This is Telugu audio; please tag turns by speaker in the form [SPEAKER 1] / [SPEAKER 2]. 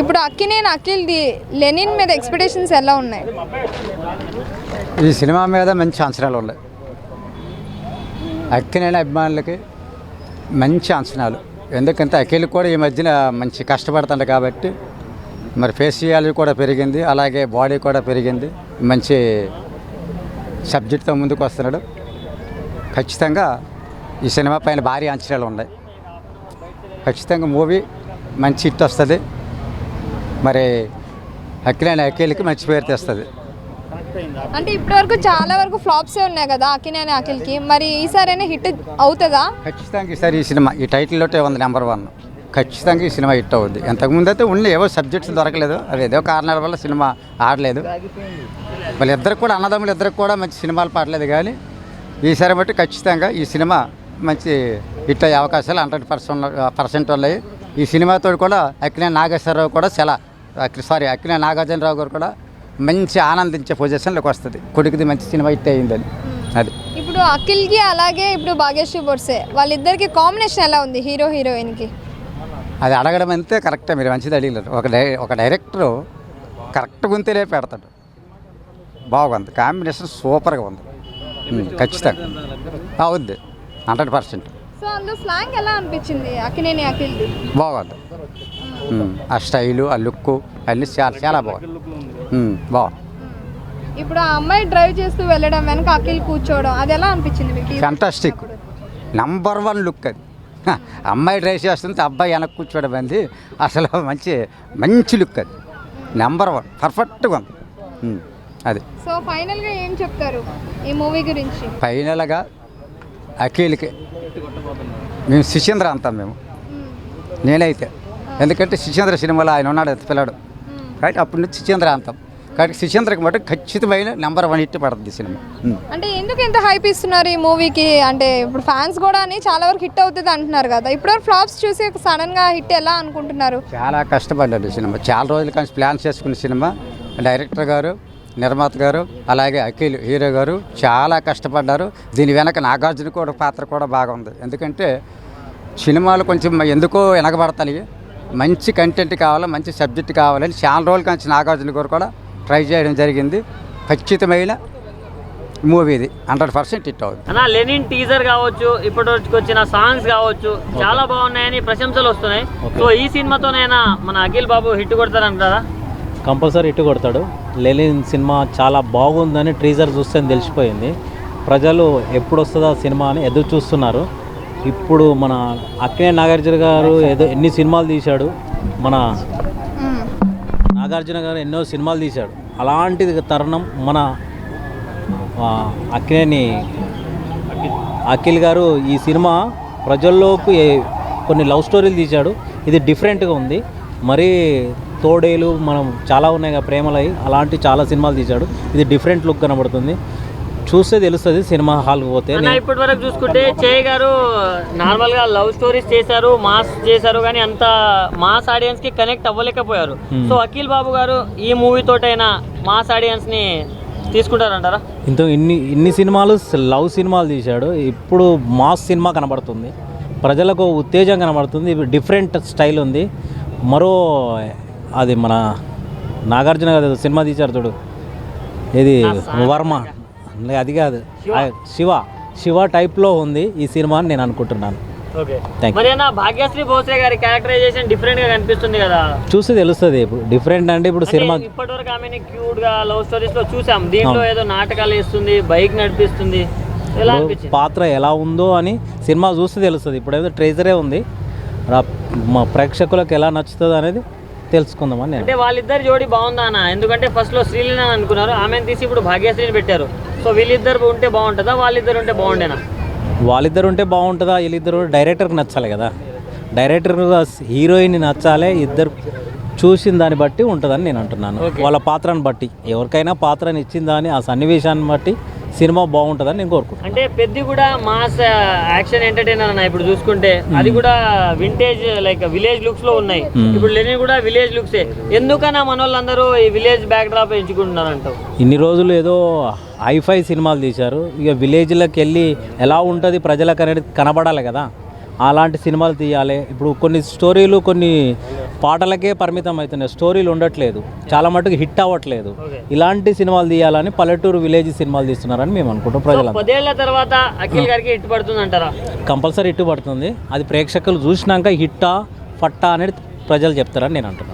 [SPEAKER 1] ఇప్పుడు అక్కినేని అఖిల్ది లెనిన్ మీద ఎక్స్పెక్టేషన్స్ ఎలా ఉన్నాయి?
[SPEAKER 2] ఈ సినిమా మీద మంచి అంచనాలు ఉన్నాయి. అక్కినేని అభిమానులకి మంచి అంచనాలు. ఎందుకంటే అఖిల్ కూడా ఈ మధ్యన మంచి కష్టపడుతుంది కాబట్టి మరి ఫేషియాలజీ కూడా పెరిగింది, అలాగే బాడీ కూడా పెరిగింది. మంచి సబ్జెక్ట్తో ముందుకు వస్తున్నాడు. ఖచ్చితంగా ఈ సినిమా పైన భారీ అంచనాలు ఉన్నాయి. ఖచ్చితంగా మూవీ మంచి హిట్ వస్తుంది. మరి అక్కినేని అఖిల్కి మంచి పేరు తెస్తుంది.
[SPEAKER 1] అంటే ఇప్పటివరకు చాలా వరకు ఫ్లాప్సే ఉన్నాయి కదా అక్కినేని అఖిల్కి, మరి ఈసారైనా హిట్ అవుతుందా?
[SPEAKER 2] ఖచ్చితంగా ఈసారి ఈ సినిమా ఈ టైటిల్లోటే ఉంది నెంబర్ 1. ఖచ్చితంగా ఈ సినిమా హిట్ అవుద్ది. ఇంతకుముందు అయితే ఉండి ఏవో సబ్జెక్ట్స్ దొరకలేదు, అవి ఏదో కారణాల వల్ల సినిమా ఆడలేదు. వాళ్ళిద్దరికి కూడా అన్నదమ్ములు ఇద్దరికి కూడా మంచి సినిమాలు పాడలేదు. కానీ ఈసారి బట్టి ఖచ్చితంగా ఈ సినిమా మంచి హిట్ అయ్యే అవకాశాలు 100% ఉన్నాయి. ఈ సినిమాతో కూడా అక్కినేని నాగేశ్వరరావు కూడా అక్కినేని నాగార్జునరావు గారు కూడా మంచి ఆనందించే పొజిషన్లోకి వస్తుంది. కొడుకుది మంచి సినిమా హిట్ అయ్యిందని. అది
[SPEAKER 1] ఇప్పుడు అఖిల్కి అలాగే ఇప్పుడు భాగ్యశ్రీ బొర్సే వాళ్ళిద్దరికి కాంబినేషన్ ఎలా ఉంది హీరో హీరోయిన్కి?
[SPEAKER 2] అది అడగడం అంతే కరెక్టే, మీరు మంచిది అడిగలేరు. ఒక డైరెక్టరు కరెక్ట్గా ఉంటేనే పెడతాడు. బాగుంది, కాంబినేషన్ సూపర్గా ఉంది. ఖచ్చితంగా అవుద్ది 100%.
[SPEAKER 1] సో అందులో స్లాంగ్ ఎలా అనిపించింది అక్కినేని అఖిల్ది?
[SPEAKER 2] బాగుంది. ఆ స్టైలు, ఆ లుక్ అన్నీ చాలా బాగుంది. బాగుంది.
[SPEAKER 1] ఇప్పుడు ఆ అమ్మాయి డ్రైవ్ చేస్తూ వెళ్ళడం వెనక అఖిల్ కూర్చోవడం అది ఎలా అనిపించింది మీకు?
[SPEAKER 2] ఫ్యాంటాస్టిక్, నెంబర్ 1 లుక్ అది. అమ్మాయి డ్రైవ్ చేస్తుంటే అబ్బాయి వెనక్కి కూర్చోవడం అంది అసలు మంచి లుక్ అది. నెంబర్ 1 పర్ఫెక్ట్గా ఉంది అది.
[SPEAKER 1] సో ఫైనల్గా ఏం చెప్తారు ఈ మూవీ గురించి?
[SPEAKER 2] ఫైనల్గా అఖిల్కి మేము శిశేంద్ర అంటాం మేము, నేనైతే. ఎందుకంటే శిశేంద్ర సినిమాలో ఆయన ఉన్నాడు పిల్లడు కాబట్టి అప్పటి నుంచి శిశేంద్ర అంటాం. కాబట్టి శిశేంద్రకి మటు ఖచ్చితమైన నెంబర్ 1 హిట్ పడుతుంది సినిమా.
[SPEAKER 1] అంటే ఎందుకు ఎంత హైప్ ఇస్తున్నారు ఈ మూవీకి? అంటే ఇప్పుడు ఫ్యాన్స్ కూడా చాలా వరకు హిట్ అవుతుంది అంటున్నారు కదా, ఇప్పుడు ఫ్లాప్స్ చూసి సడన్గా హిట్ ఎలా అనుకుంటున్నారు?
[SPEAKER 2] చాలా కష్టపడ్డాడు సినిమా, చాలా రోజుల నుంచి ప్లాన్ చేసుకున్న సినిమా. డైరెక్టర్ గారు, నిర్మాత గారు, అలాగే అఖిల్ హీరో గారు చాలా కష్టపడ్డారు. దీని వెనక నాగార్జున కూడా పాత్ర కూడా బాగుంది. ఎందుకంటే సినిమాలు కొంచెం ఎందుకో వెనకబడతాయి, మంచి కంటెంట్ కావాలి, మంచి సబ్జెక్ట్ కావాలని చాలా రోజుల నుంచి నాగార్జున గారు కూడా ట్రై చేయడం జరిగింది. ఖచ్చితమైన మూవీ ఇది 100% హిట్ అవుతుంది.
[SPEAKER 3] అన్న లెనిన్ టీజర్ కావచ్చు, ఇప్పటి వచ్చిన సాంగ్స్ కావచ్చు చాలా బాగున్నాయని ప్రశంసలు వస్తున్నాయి. సో ఈ సినిమాతోనైనా మన అఖిల్ బాబు హిట్ కొడతారంటారా?
[SPEAKER 4] కంపల్సరీ హిట్ కొడతాడు. లెనిన్ సినిమా చాలా బాగుందని టీజర్ చూస్తే తెలిసిపోయింది. ప్రజలు ఎప్పుడు వస్తుందా సినిమా అని ఎదురు చూస్తున్నారు. ఇప్పుడు మన అక్కినేని నాగార్జున గారు ఎన్ని సినిమాలు తీశాడు, మన నాగార్జున గారు ఎన్నో సినిమాలు తీశాడు. అలాంటిది తరుణం మన అఖిల్ గారు ఈ సినిమా ప్రజల్లోకి కొన్ని లవ్ స్టోరీలు తీశాడు. ఇది డిఫరెంట్గా ఉంది. మరీ తోడేలు మనం చాలా ఉన్నాయి కదా ప్రేమలై, అలాంటి చాలా సినిమాలు తీశాడు. ఇది డిఫరెంట్ లుక్ కనబడుతుంది, చూస్తే తెలుస్తుంది సినిమా హాల్కి పోతే.
[SPEAKER 3] ఇప్పటి వరకు చూసుకుంటే చేయ గారు నార్మల్గా లవ్ స్టోరీస్ చేశారు, మాస్ చేశారు, కానీ అంత మాస్ ఆడియన్స్కి కనెక్ట్ అవ్వలేకపోయారు. సో అఖిల్ బాబు గారు ఈ మూవీ తోటైనా మాస్ ఆడియన్స్ని తీసుకుంటారంటారా?
[SPEAKER 4] ఇన్ని సినిమాలు లవ్ సినిమాలు తీశాడు, ఇప్పుడు మాస్ సినిమా కనబడుతుంది, ప్రజలకు ఉత్తేజం కనబడుతుంది. డిఫరెంట్ స్టైల్ ఉంది. అది మన నాగార్జున గారు సినిమా తీశారు చూడు, ఇది వర్మ, అది కాదు శివ టైప్లో ఉంది ఈ సినిమా అని నేను అనుకుంటున్నాను.
[SPEAKER 3] భాగ్యశ్రీ బోస్రే గారి క్యారెక్టరైజేషన్ డిఫరెంట్ గా కనిపిస్తుంది కదా,
[SPEAKER 4] చూసి తెలుస్తుంది. ఇప్పుడు డిఫరెంట్ అంటే ఇప్పుడు సినిమా
[SPEAKER 3] ఇప్పటివరకు ఆమె క్యూట్ గా లవ్ స్టోరీస్ లో చూసాం, దీంట్లో ఏదో నాటకాలు వేస్తుంది, బైక్ నడిపిస్తుంది.
[SPEAKER 4] పాత్ర ఎలా ఉందో అని సినిమా చూస్తే తెలుస్తుంది. ఇప్పుడు ఏదో ట్రేజరే ఉంది, మా ప్రేక్షకులకు ఎలా నచ్చుతుంది అనేది తెలుసుకుందామని.
[SPEAKER 3] అంటే వాళ్ళిద్దరు జోడి బాగుందా అన్న? ఎందుకంటే ఫస్ట్ లో శ్రీలీల అనుకున్నారు, ఆమెను తీసి ఇప్పుడు భాగ్యశ్రీని పెట్టారు. సో వీళ్ళిద్దరు ఉంటే బాగుంటుందా, వాళ్ళిద్దరు ఉంటే బాగుండేనా?
[SPEAKER 4] వాళ్ళిద్దరు ఉంటే బాగుంటుందా, వీళ్ళిద్దరు డైరెక్టర్కి నచ్చాలి కదా, డైరెక్టర్గా హీరోయిన్ నచ్చాలి. ఇద్దరు చూసిన దాన్ని బట్టి ఉంటుందని నేను అంటున్నాను. వాళ్ళ పాత్రను బట్టి, ఎవరికైనా పాత్రని ఇచ్చిన దాన్ని ఆ సన్నివేశాన్ని బట్టి సినిమా బాగుంటుందని నేను కోరుకుంటున్నాను.
[SPEAKER 3] అంటే పెద్ద కూడా మాస్ యాక్షన్ ఎంటర్టైనర్ అన్న ఇప్పుడు చూసుకుంటే అది కూడా వింటేజ్ లైక్ విలేజ్ లుక్స్ లో ఉన్నాయి. ఇప్పుడు లెనిన్ కూడా విలేజ్ లుక్సే. ఎందుకన్నా మన వాళ్ళందరూ ఈ విలేజ్ బ్యాక్ డ్రాప్ ఎంచుకుంటున్నారు అంటావు?
[SPEAKER 4] ఇన్ని రోజులు ఏదో హైఫై సినిమాలు తీశారు, ఇక విలేజ్లకు వెళ్ళి ఎలా ఉంటుంది ప్రజలకు అనేది కనబడాలి కదా. అలాంటి సినిమాలు తీయాలి. ఇప్పుడు కొన్ని స్టోరీలు కొన్ని పాటలకే పరిమితం అవుతున్నాయి, స్టోరీలు ఉండట్లేదు, చాలా మటుకు హిట్ అవ్వట్లేదు. ఇలాంటి సినిమాలు తీయాలని పల్లెటూరు విలేజ్ సినిమాలు తీస్తున్నారని మేము అనుకుంటాం. ప్రజలంతా
[SPEAKER 3] 10 ఏళ్ల తర్వాత అఖిల్ గారికి హిట్ పడుతుంది అంటారా?
[SPEAKER 4] కంపల్సరీ హిట్ పడుతుంది. అది ప్రేక్షకులు చూసినాక హిట్టా ఫట్టా అనేది ప్రజలు చెప్తారని నేను అంటున్నాను.